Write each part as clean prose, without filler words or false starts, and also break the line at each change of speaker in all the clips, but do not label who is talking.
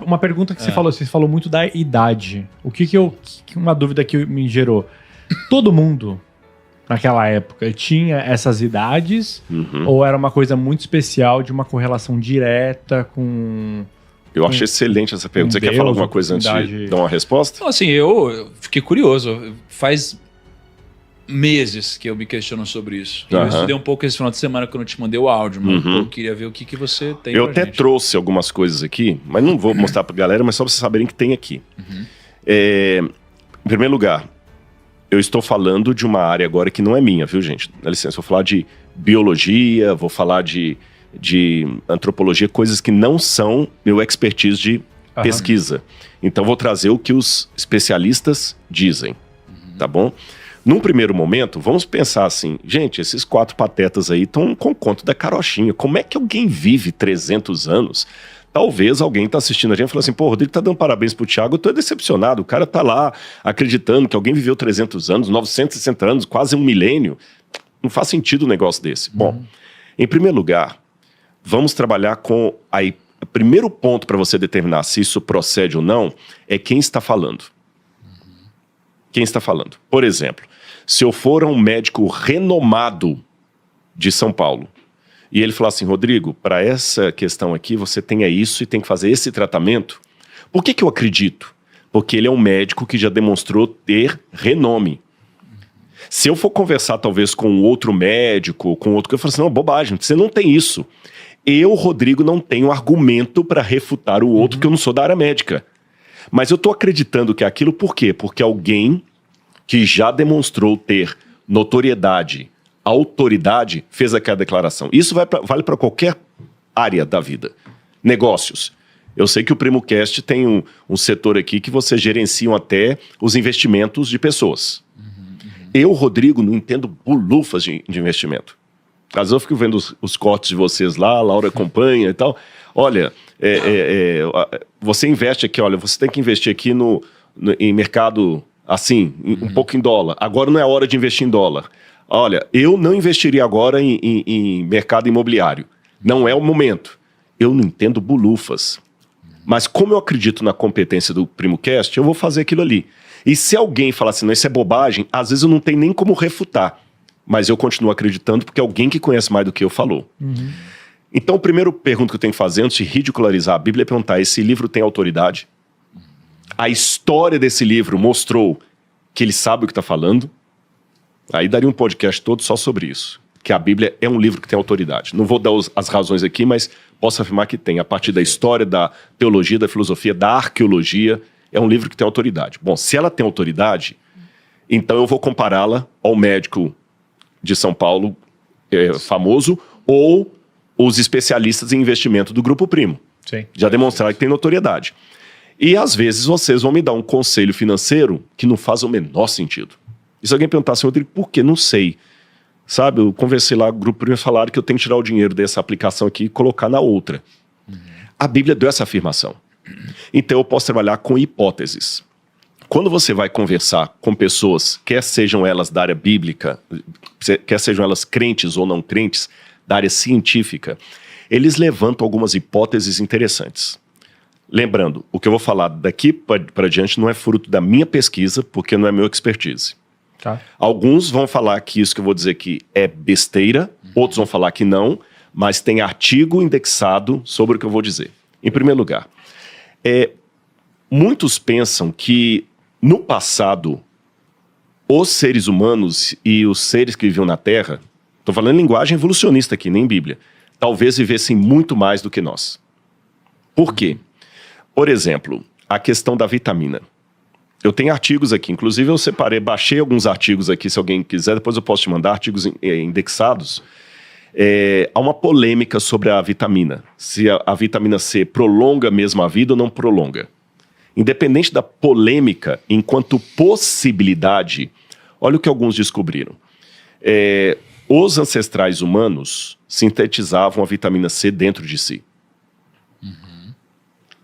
uma pergunta que você falou muito da idade. Uma dúvida que me gerou. Todo mundo, naquela época, tinha essas idades? Ou era uma coisa muito especial de uma correlação direta com...
Eu acho excelente essa pergunta. Você quer falar alguma coisa antes de dar uma resposta?
Não, assim, eu fiquei curioso. Faz meses que eu me questiono sobre isso. Eu estudei um pouco esse final de semana quando eu te mandei o áudio, mas eu queria ver o que você tem
Eu até trouxe algumas coisas aqui, mas não vou mostrar pra galera, mas só pra vocês saberem que tem aqui. Em primeiro lugar, eu estou falando de uma área agora que não é minha, viu, gente? Dá licença, eu vou falar de biologia, vou falar de antropologia, coisas que não são meu expertise de pesquisa. Então, vou trazer o que os especialistas dizem, tá bom? Num primeiro momento, vamos pensar assim, gente, esses 4 patetas aí estão com o conto da carochinha. Como é que alguém vive 300 anos? Talvez alguém tá assistindo a gente e fala assim, pô, o Rodrigo tá dando parabéns pro Thiago, eu tô decepcionado. O cara tá lá acreditando que alguém viveu 300 anos, 960 anos, quase um milênio. Não faz sentido um negócio desse. Bom, em primeiro lugar, vamos trabalhar com... O primeiro ponto para você determinar se isso procede ou não é quem está falando. Quem está falando? Por exemplo, se eu for um médico renomado de São Paulo e ele falar assim, Rodrigo, para essa questão aqui você tem isso e tem que fazer esse tratamento, por que eu acredito? Porque ele é um médico que já demonstrou ter renome. Se eu for conversar talvez com outro médico, com outro, eu falo assim, não, bobagem, você não tem isso. Eu, Rodrigo, não tenho argumento para refutar o outro, porque eu não sou da área médica. Mas eu estou acreditando que é aquilo por quê? Porque alguém que já demonstrou ter notoriedade, autoridade, fez aquela declaração. Isso vale para qualquer área da vida. Negócios. Eu sei que o PrimoCast tem um setor aqui que vocês gerenciam até os investimentos de pessoas. Eu, Rodrigo, não entendo bolufas de investimento. Às vezes eu fico vendo os cortes de vocês lá, a Laura acompanha e tal. Olha, você investe aqui, olha, você tem que investir aqui em mercado assim, um pouco em dólar. Agora não é hora de investir em dólar. Olha, eu não investiria agora em mercado imobiliário. Não é o momento. Eu não entendo bolufas. Mas como eu acredito na competência do PrimoCast, eu vou fazer aquilo ali. E se alguém falar assim, não, isso é bobagem, às vezes eu não tenho nem como refutar. Mas eu continuo acreditando porque alguém que conhece mais do que eu falou. Então, a primeira pergunta que eu tenho que fazer antes de ridicularizar a Bíblia é perguntar, esse livro tem autoridade? A história desse livro mostrou que ele sabe o que está falando? Aí daria um podcast todo só sobre isso. Que a Bíblia é um livro que tem autoridade. Não vou dar as razões aqui, mas posso afirmar que tem. A partir da história, da teologia, da filosofia, da arqueologia, é um livro que tem autoridade. Bom, se ela tem autoridade, então eu vou compará-la ao médico de São Paulo, famoso, ou os especialistas em investimento do Grupo Primo.
Sim.
Já demonstraram que tem notoriedade. E às vezes vocês vão me dar um conselho financeiro que não faz o menor sentido. E se alguém perguntar assim, Rodrigo, por que? Não sei. Sabe, eu conversei lá, o Grupo Primo falaram que eu tenho que tirar o dinheiro dessa aplicação aqui e colocar na outra. A Bíblia deu essa afirmação. Então eu posso trabalhar com hipóteses. Quando você vai conversar com pessoas, quer sejam elas da área bíblica, quer sejam elas crentes ou não crentes, da área científica, eles levantam algumas hipóteses interessantes. Lembrando, o que eu vou falar daqui para diante não é fruto da minha pesquisa, porque não é meu expertise.
Tá.
Alguns vão falar que isso que eu vou dizer aqui é besteira, outros vão falar que não, mas tem artigo indexado sobre o que eu vou dizer. Em primeiro lugar, muitos pensam que no passado, os seres humanos e os seres que viviam na Terra, estou falando em linguagem evolucionista aqui, nem Bíblia, talvez vivessem muito mais do que nós. Por quê? Por exemplo, a questão da vitamina. Eu tenho artigos aqui, inclusive eu baixei alguns artigos aqui, se alguém quiser, depois eu posso te mandar artigos indexados. Há uma polêmica sobre a vitamina, se a vitamina C prolonga mesmo a vida ou não prolonga. Independente da polêmica, enquanto possibilidade, olha o que alguns descobriram. Os ancestrais humanos sintetizavam a vitamina C dentro de si.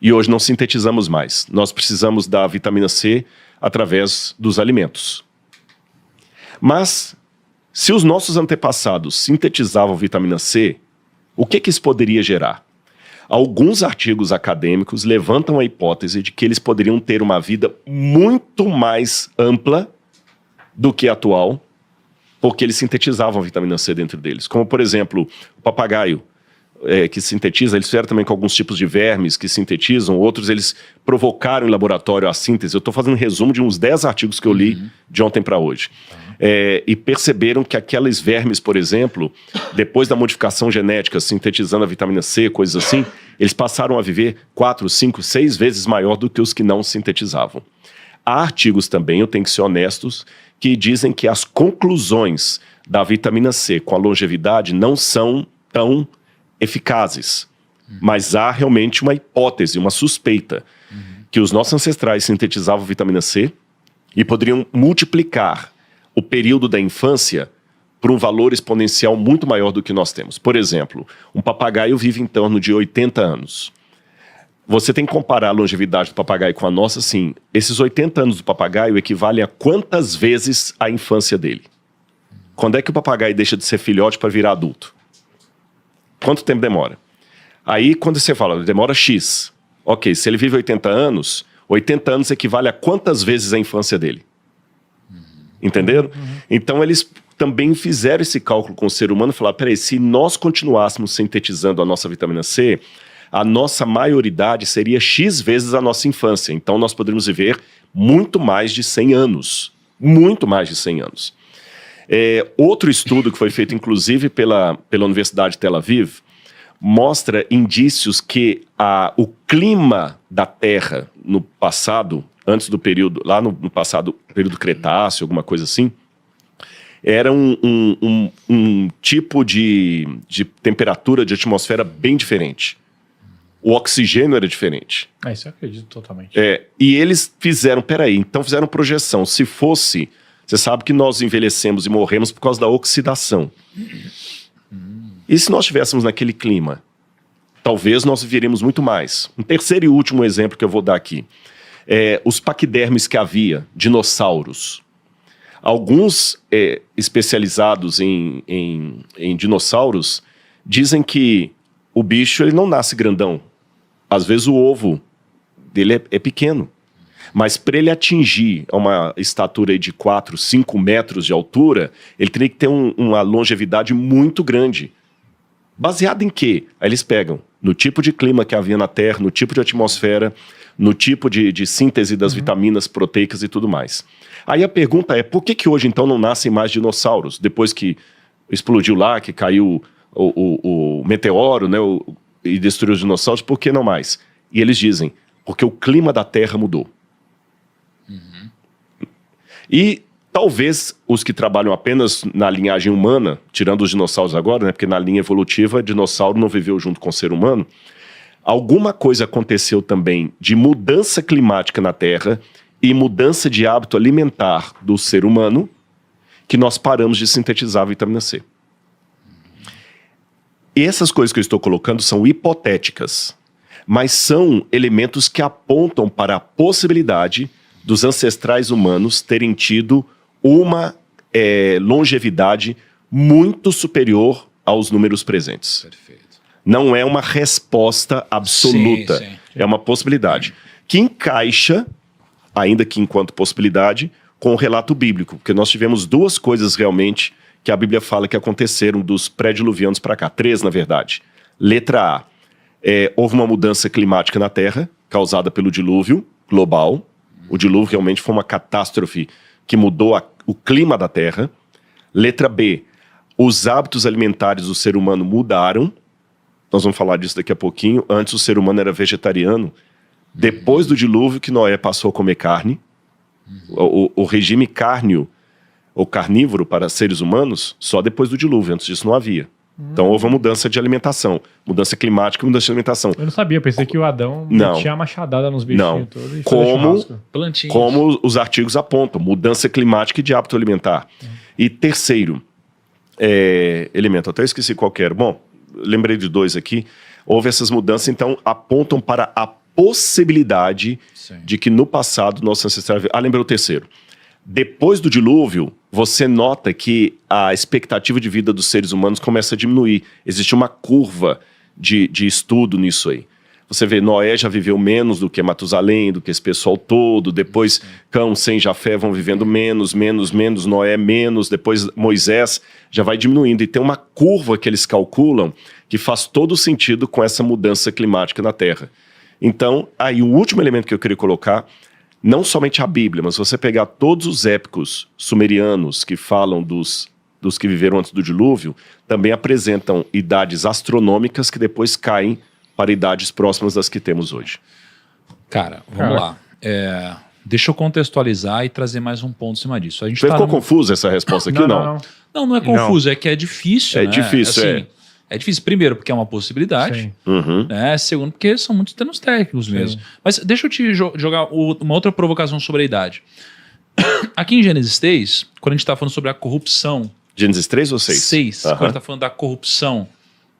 E hoje não sintetizamos mais. Nós precisamos da vitamina C através dos alimentos. Mas, se os nossos antepassados sintetizavam vitamina C, o que isso poderia gerar? Alguns artigos acadêmicos levantam a hipótese de que eles poderiam ter uma vida muito mais ampla do que a atual, porque eles sintetizavam a vitamina C dentro deles. Como, por exemplo, o papagaio, que sintetiza, eles fizeram também com alguns tipos de vermes que sintetizam, outros eles provocaram em laboratório a síntese. Eu estou fazendo um resumo de uns 10 artigos que eu li de ontem para hoje. E perceberam que aqueles vermes, por exemplo, depois da modificação genética, sintetizando a vitamina C, coisas assim, eles passaram a viver 4, 5, 6 vezes maior do que os que não sintetizavam. Há artigos também, eu tenho que ser honestos, que dizem que as conclusões da vitamina C com a longevidade não são tão eficazes, mas há realmente uma hipótese, uma suspeita, que os nossos ancestrais sintetizavam vitamina C e poderiam multiplicar o período da infância por um valor exponencial muito maior do que nós temos. Por exemplo, um papagaio vive em torno de 80 anos. Você tem que comparar a longevidade do papagaio com a nossa, sim. Esses 80 anos do papagaio equivalem a quantas vezes a infância dele? Quando é que o papagaio deixa de ser filhote para virar adulto? Quanto tempo demora? Aí, quando você fala, demora X. Ok, se ele vive 80 anos equivale a quantas vezes a infância dele? Entenderam? Então, eles também fizeram esse cálculo com o ser humano e falaram, peraí, se nós continuássemos sintetizando a nossa vitamina C, a nossa maioridade seria X vezes a nossa infância. Então, nós poderíamos viver muito mais de 100 anos. Muito mais de 100 anos. Outro estudo que foi feito, inclusive, pela Universidade de Tel Aviv, mostra indícios que o clima da Terra no passado, antes do período, lá no passado, período Cretáceo, alguma coisa assim, era um tipo de temperatura de atmosfera bem diferente. O oxigênio era diferente.
Isso eu acredito totalmente.
E eles fizeram projeção. Se fosse, você sabe que nós envelhecemos e morremos por causa da oxidação. E se nós estivéssemos naquele clima? Talvez nós viveríamos muito mais. Um terceiro e último exemplo que eu vou dar aqui. Os paquidermes que havia, dinossauros. Alguns especializados em dinossauros dizem que o bicho ele não nasce grandão. Às vezes o ovo dele é pequeno. Mas para ele atingir uma estatura de 4, 5 metros de altura, ele teria que ter uma longevidade muito grande. Baseado em quê? Aí eles pegam no tipo de clima que havia na Terra, no tipo de atmosfera, no tipo de síntese das vitaminas proteicas e tudo mais. Aí a pergunta é, por que hoje então não nascem mais dinossauros? Depois que explodiu lá, que caiu o meteoro, né, e destruiu os dinossauros, por que não mais? E eles dizem, porque o clima da Terra mudou. E talvez os que trabalham apenas na linhagem humana, tirando os dinossauros agora, né, porque na linha evolutiva, dinossauro não viveu junto com o ser humano, alguma coisa aconteceu também de mudança climática na Terra e mudança de hábito alimentar do ser humano, que nós paramos de sintetizar a vitamina C. E essas coisas que eu estou colocando são hipotéticas, mas são elementos que apontam para a possibilidade dos ancestrais humanos terem tido uma longevidade muito superior aos números presentes.
Perfeito.
Não é uma resposta absoluta,
sim.
É uma possibilidade. Que encaixa, ainda que enquanto possibilidade, com o relato bíblico. Porque nós tivemos duas coisas realmente que a Bíblia fala que aconteceram dos pré-diluvianos para cá. 3, na verdade. Letra A. Houve uma mudança climática na Terra, causada pelo dilúvio global. O dilúvio realmente foi uma catástrofe que mudou o clima da Terra. Letra B. Os hábitos alimentares do ser humano mudaram. Nós vamos falar disso daqui a pouquinho. Antes o ser humano era vegetariano. Depois do dilúvio que Noé passou a comer carne. O regime cárneo, ou carnívoro para seres humanos, só depois do dilúvio. Antes disso não havia. Então houve uma mudança de alimentação. Mudança climática e mudança de alimentação.
Eu não sabia, pensei que o Adão tinha a machadada nos bichinhos todos e
como os artigos apontam, mudança climática e de hábito alimentar. E terceiro elemento, até eu esqueci qual que era. Bom, lembrei de 2 aqui. Houve essas mudanças, então apontam para a possibilidade de que no passado nossos ancestrais... lembrei o terceiro. Depois do dilúvio, você nota que a expectativa de vida dos seres humanos começa a diminuir. Existe uma curva de estudo nisso aí. Você vê, Noé já viveu menos do que Matusalém, do que esse pessoal todo. Depois, Cão, Sem, Jafé vão vivendo menos, Noé menos. Depois, Moisés já vai diminuindo. E tem uma curva que eles calculam que faz todo sentido com essa mudança climática na Terra. Então, aí o último elemento que eu queria colocar, não somente a Bíblia, mas se você pegar todos os épicos sumerianos que falam dos que viveram antes do dilúvio, também apresentam idades astronômicas que depois caem para idades próximas das que temos hoje.
Cara, vamos lá. Deixa eu contextualizar e trazer mais um ponto em cima disso.
Você ficou confuso essa resposta aqui?
Não é confuso, é que é difícil.
É difícil, assim,
É difícil, primeiro, porque é uma possibilidade. Né? Segundo, porque são muitos termos técnicos mesmo. Mas deixa eu te jogar uma outra provocação sobre a idade. Aqui em Gênesis 3, quando a gente está falando sobre a corrupção...
Gênesis 3 ou 6?
6. Quando a gente está falando da corrupção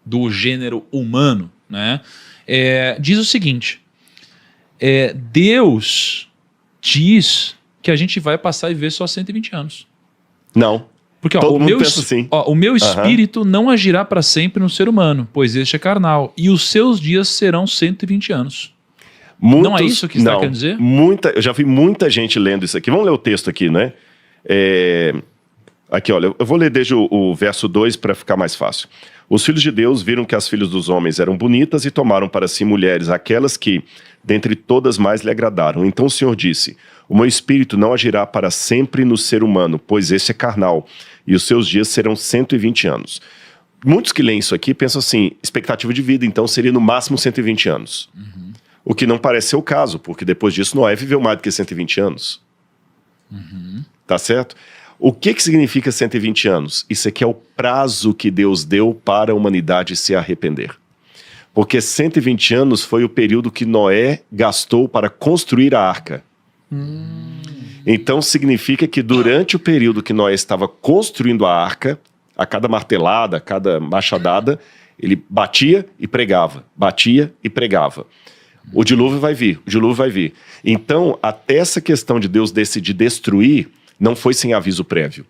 do gênero humano, né? Diz o seguinte, Deus diz que a gente vai passar e viver só 120 anos.
Não.
Porque
todo mundo pensa assim.
O meu espírito não agirá para sempre no ser humano, pois este é carnal, e os seus dias serão 120 anos. Não é isso que você está querendo dizer?
Eu já vi muita gente lendo isso aqui. Vamos ler o texto aqui, né? Aqui, olha, eu vou ler desde o verso 2 para ficar mais fácil. Os filhos de Deus viram que as filhas dos homens eram bonitas e tomaram para si mulheres, aquelas que, dentre todas, mais lhe agradaram. Então o Senhor disse, o meu espírito não agirá para sempre no ser humano, pois esse é carnal, e os seus dias serão 120 anos. Muitos que leem isso aqui pensam assim, expectativa de vida, então seria no máximo 120 anos. O que não parece ser o caso, porque depois disso Noé viveu mais do que 120 anos. Tá certo? O que significa 120 anos? Isso aqui é o prazo que Deus deu para a humanidade se arrepender. Porque 120 anos foi o período que Noé gastou para construir a arca. Então significa que durante o período que Noé estava construindo a arca, a cada martelada, a cada machadada, ele batia e pregava, batia e pregava. O dilúvio vai vir. Então, até essa questão de Deus decidir destruir, não foi sem aviso prévio.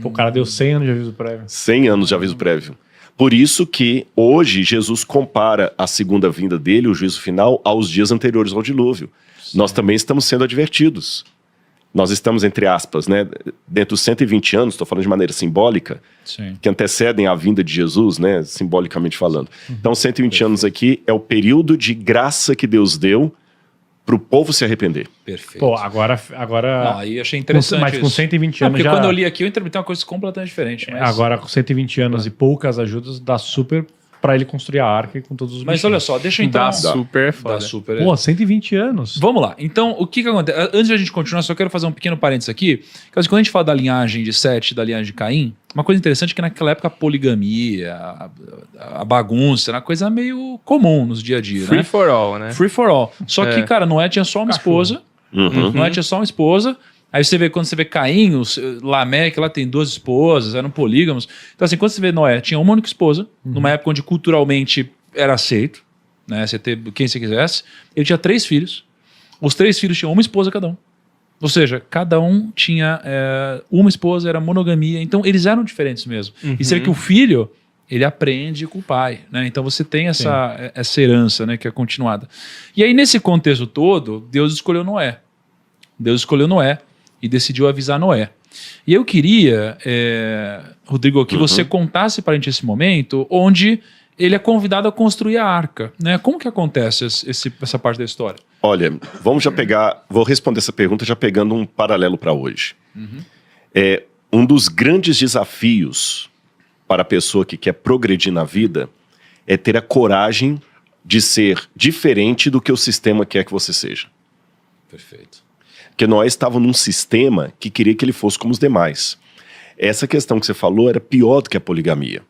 O cara deu 100 anos de aviso prévio.
100 anos de aviso prévio. Por isso que hoje Jesus compara a segunda vinda dele, o juízo final, aos dias anteriores ao dilúvio. Sim. Nós também estamos sendo advertidos. Nós estamos, entre aspas, né, dentro dos 120 anos, estou falando de maneira simbólica, que antecedem a vinda de Jesus, né, simbolicamente falando. Então, 120 anos aqui é o período de graça que Deus deu para o povo se arrepender.
Perfeito.
Pô, agora
não, aí achei interessante
mas com 120 anos
porque
já...
quando eu li aqui, eu interpretei uma coisa completamente diferente. Mas...
Agora, com 120 anos e poucas ajudas, dá super para ele construir a arca com todos os
Mas
bichinhos.
olha só, deixa eu então...
Dá super foda.
Dá super...
Pô, 120 anos.
Vamos lá. Então, o que acontece? Antes de a gente continuar, só quero fazer um pequeno parênteses aqui. Quando a gente fala da linhagem de Sete, da linhagem de Caim, uma coisa interessante é que naquela época a poligamia, a bagunça, era uma coisa meio comum nos dia a dia,
Free for all, né?
Free for all. Só que, cara, Noé tinha só uma esposa. Noé tinha só uma esposa. Aí quando você vê Caim, Lameque, lá tem 2 esposas, eram polígamos. Então, assim, quando você vê Noé, tinha uma única esposa, numa época onde culturalmente era aceito, né? Você ter quem você quisesse. Ele tinha 3 filhos. Os 3 filhos tinham uma esposa cada um. Ou seja, cada um tinha uma esposa, era monogamia. Então, eles eram diferentes mesmo. E você vê que o filho, ele aprende com o pai, né? Então, você tem essa herança, né, que é continuada. E aí, nesse contexto todo, Deus escolheu Noé. E decidiu avisar Noé. E eu queria, Rodrigo, que você contasse para a gente esse momento onde ele é convidado a construir a arca, né? Como que acontece essa parte da história?
Olha, vou responder essa pergunta já pegando um paralelo para hoje. Um dos grandes desafios para a pessoa que quer progredir na vida é ter a coragem de ser diferente do que o sistema quer que você seja.
Perfeito.
Porque Noé estava num sistema que queria que ele fosse como os demais. Essa questão que você falou era pior do que a poligamia.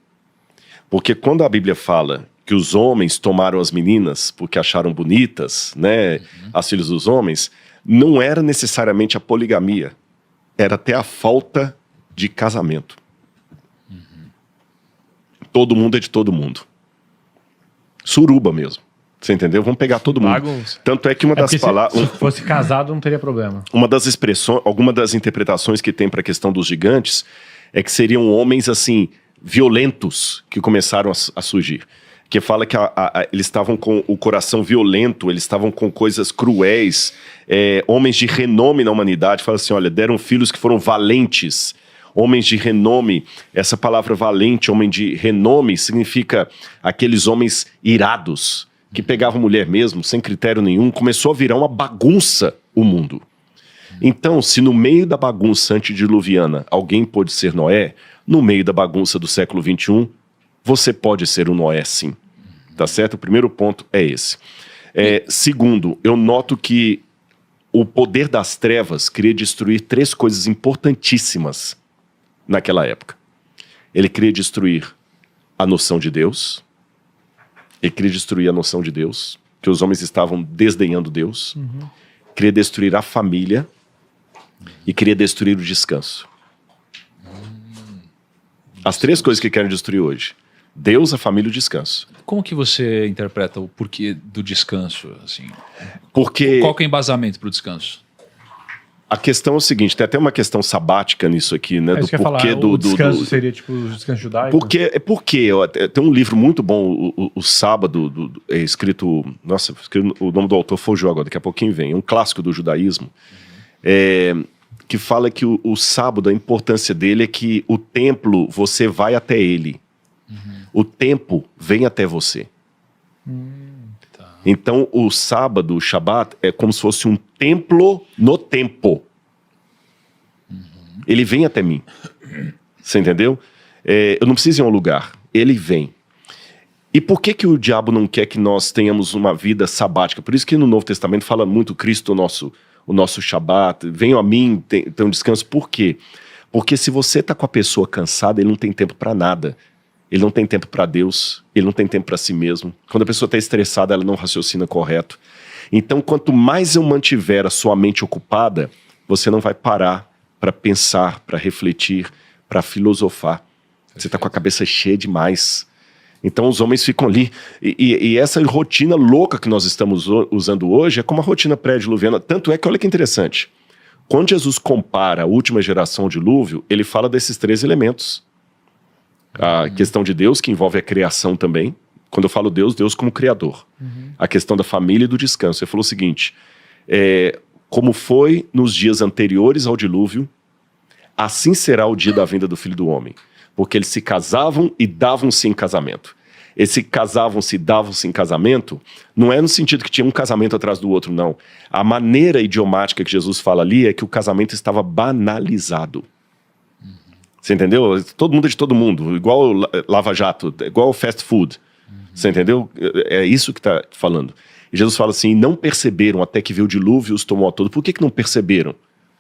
Porque quando a Bíblia fala que os homens tomaram as meninas porque acharam bonitas, né, as filhas dos homens, não era necessariamente a poligamia, era até a falta de casamento. Todo mundo é de todo mundo. Suruba mesmo. Você entendeu? Vamos pegar todo mundo.
Bagunça.
Tanto é que uma das palavras...
Se fosse casado, não teria problema.
Uma das expressões, alguma das interpretações que tem para a questão dos gigantes é que seriam homens, assim, violentos que começaram a surgir. Que fala que eles estavam com o coração violento, eles estavam com coisas cruéis, homens de renome na humanidade. Fala assim, olha, deram filhos que foram valentes, homens de renome. Essa palavra valente, homem de renome, significa aqueles homens irados, que pegavam mulher mesmo, sem critério nenhum. Começou a virar uma bagunça o mundo. Então, se no meio da bagunça antediluviana alguém pôde ser Noé, no meio da bagunça do século XXI, você pode ser um Noé, sim. Tá certo? O primeiro ponto é esse. Segundo, eu noto que o poder das trevas queria destruir 3 coisas importantíssimas naquela época. Ele queria destruir a noção de Deus. Ele queria destruir a noção de Deus, que os homens estavam desdenhando Deus. Queria destruir a família e queria destruir o descanso. As 3 coisas que querem destruir hoje. Deus, a família e o descanso.
Como que você interpreta o porquê do descanso? Assim?
Porque
Qual que é o embasamento para o descanso?
a questão é o seguinte, tem até uma questão sabática nisso aqui, né?
Do porquê
do
descanso seria tipo o descanso judaico?
Porque tem um livro muito bom, o Sábado, é escrito... Nossa, o nome do autor fugiu agora, daqui a pouquinho vem. É um clássico do judaísmo. Que fala que o sábado, a importância dele é que o templo, você vai até ele. O tempo vem até você.
Tá.
Então, o sábado, o Shabat, é como se fosse um templo no tempo. Ele vem até mim. Você entendeu? Eu não preciso ir a um lugar. Ele vem. E por que o diabo não quer que nós tenhamos uma vida sabática? Por isso que no Novo Testamento fala muito Cristo, o nosso Shabat. Venham a mim, tem um descanso. Por quê? Porque se você está com a pessoa cansada, ele não tem tempo para nada. Ele não tem tempo para Deus, ele não tem tempo para si mesmo. Quando a pessoa está estressada, ela não raciocina correto. Então, quanto mais eu mantiver a sua mente ocupada, você não vai parar para pensar, para refletir, para filosofar. Você está com a cabeça cheia demais. Então, os homens ficam ali. E essa rotina louca que nós estamos usando hoje é como a rotina pré-diluviana. Tanto é que, olha que interessante, quando Jesus compara a última geração ao dilúvio, ele fala desses 3 elementos. A questão de Deus, que envolve a criação também. Quando eu falo Deus, Deus como criador. A questão da família e do descanso. Ele falou o seguinte, como foi nos dias anteriores ao dilúvio, assim será o dia da vinda do Filho do Homem. Porque eles se casavam e davam-se em casamento. Esse casavam-se e davam-se em casamento, não é no sentido que tinha um casamento atrás do outro, não. A maneira idiomática que Jesus fala ali é que o casamento estava banalizado. Você entendeu? Todo mundo é de todo mundo, igual Lava Jato, igual fast food. Você entendeu? É isso que está falando. E Jesus fala assim, não perceberam até que veio o dilúvio e os tomou a todos. Por que não perceberam?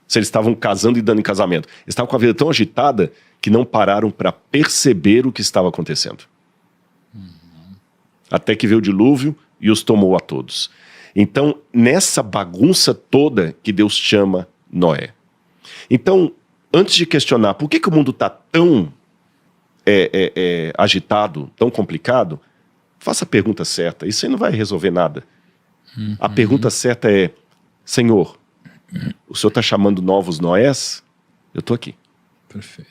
Se eles estavam casando e dando em casamento. Eles estavam com a vida tão agitada que não pararam para perceber o que estava acontecendo. Até que veio o dilúvio e os tomou a todos. Então, nessa bagunça toda que Deus chama Noé. Então, antes de questionar por que o mundo está tão agitado, tão complicado, faça a pergunta certa. Isso aí não vai resolver nada. A pergunta certa é, Senhor, o Senhor está chamando novos Noés? Eu estou aqui.
Perfeito.